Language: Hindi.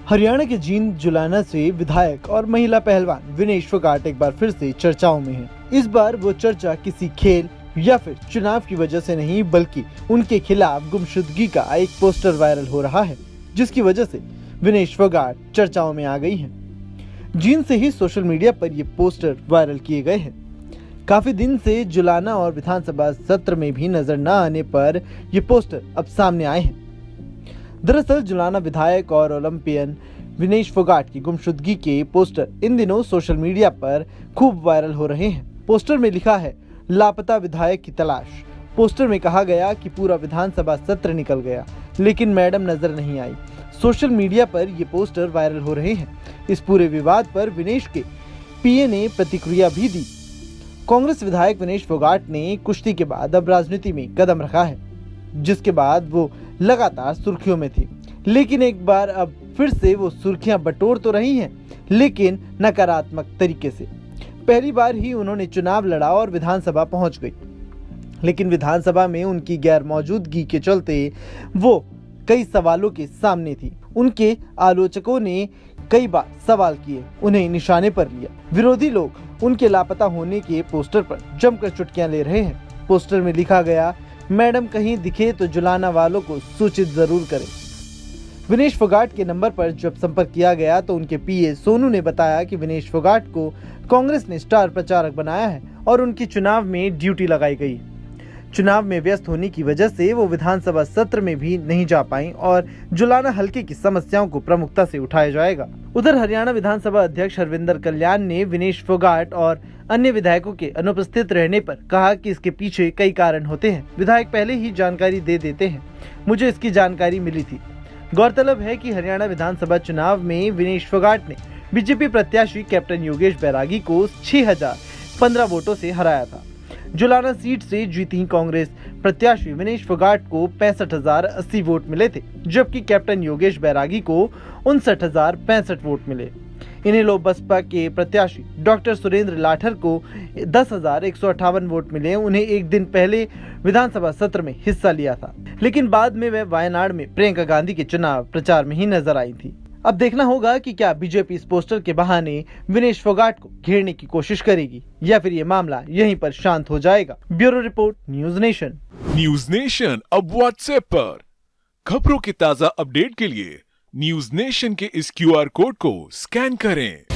हरियाणा के जींद जुलाना से विधायक और महिला पहलवान विनेश फोगाट एक बार फिर से चर्चाओं में हैं। इस बार वो चर्चा किसी खेल या फिर चुनाव की वजह से नहीं, बल्कि उनके खिलाफ गुमशुदगी का एक पोस्टर वायरल हो रहा है, जिसकी वजह से विनेश फोगाट चर्चाओं में आ गई हैं। जींद से ही सोशल मीडिया पर ये पोस्टर वायरल किए गए हैं। काफी दिन से जुलाना और विधानसभा सत्र में भी नजर न आने पर ये पोस्टर अब सामने आए हैं। दरअसल जुलाना विधायक और ओलंपियन विनेश फोगाट की गुमशुदगी के पोस्टर इन दिनों सोशल मीडिया पर खूब वायरल हो रहे हैं। पोस्टर में लिखा है, लापता विधायक की तलाश। पोस्टर में कहा गया कि पूरा विधानसभा सत्र निकल गया, लेकिन मैडम नजर नहीं आई। सोशल मीडिया पर ये पोस्टर वायरल हो रहे हैं। इस पूरे विवाद पर विनेश के पीए ने प्रतिक्रिया भी दी। कांग्रेस विधायक विनेश फोगाट ने कुश्ती के बाद अब राजनीति में कदम रखा है, जिसके बाद वो लगातार सुर्खियों में थी, लेकिन एक बार अब फिर से वो सुर्खियां बटोर तो रही हैं, लेकिन नकारात्मक तरीके से। पहली बार ही उन्होंने चुनाव लड़ा और विधानसभा पहुंच गई, लेकिन विधानसभा में उनकी गैर मौजूदगी के चलते वो कई सवालों के सामने थी। उनके आलोचकों ने कई बार सवाल किए, उन्हें निशाने पर लिया। विरोधी लोग उनके लापता होने के पोस्टर पर जमकर चुटकियां ले रहे हैं। पोस्टर में लिखा गया, मैडम कहीं दिखे तो जुलाना वालों को सूचित जरूर करें। विनेश फोगाट के नंबर पर जब संपर्क किया गया तो उनके पीए सोनू ने बताया कि विनेश फोगाट को कांग्रेस ने स्टार प्रचारक बनाया है और उनकी चुनाव में ड्यूटी लगाई गई। चुनाव में व्यस्त होने की वजह से वो विधानसभा सत्र में भी नहीं जा पाई और जुलाना हलके की समस्याओं को प्रमुखता से उठाया जाएगा। उधर हरियाणा विधानसभा अध्यक्ष हरविंदर कल्याण ने विनेश फोगाट और अन्य विधायकों के अनुपस्थित रहने पर कहा कि इसके पीछे कई कारण होते हैं। विधायक पहले ही जानकारी दे देते हैं, मुझे इसकी जानकारी मिली थी। गौरतलब है कि हरियाणा विधानसभा चुनाव में विनेश फोगाट ने बीजेपी प्रत्याशी कैप्टन योगेश बैरागी को 6015 वोटों से हराया था। जुलाना सीट से जीती कांग्रेस प्रत्याशी विनेश फोगाट को 65,080 वोट मिले थे, जबकि कैप्टन योगेश बैरागी को 59,065 वोट मिले। इन्हीं लोग बसपा के प्रत्याशी डॉक्टर सुरेंद्र लाठर को 10,158 वोट मिले। उन्हें एक दिन पहले विधानसभा सत्र में हिस्सा लिया था, लेकिन बाद में वह वायनाड में प्रियंका गांधी के चुनाव प्रचार में ही नजर आई थी। अब देखना होगा कि क्या बीजेपी इस पोस्टर के बहाने विनेश फोगाट को घेरने की कोशिश करेगी या फिर ये मामला यहीं पर शांत हो जाएगा। Bureau report, news nation. News nation अब व्हाट्सएप पर खबरों के ताजा अपडेट के लिए न्यूज नेशन के इस QR कोड को स्कैन करें।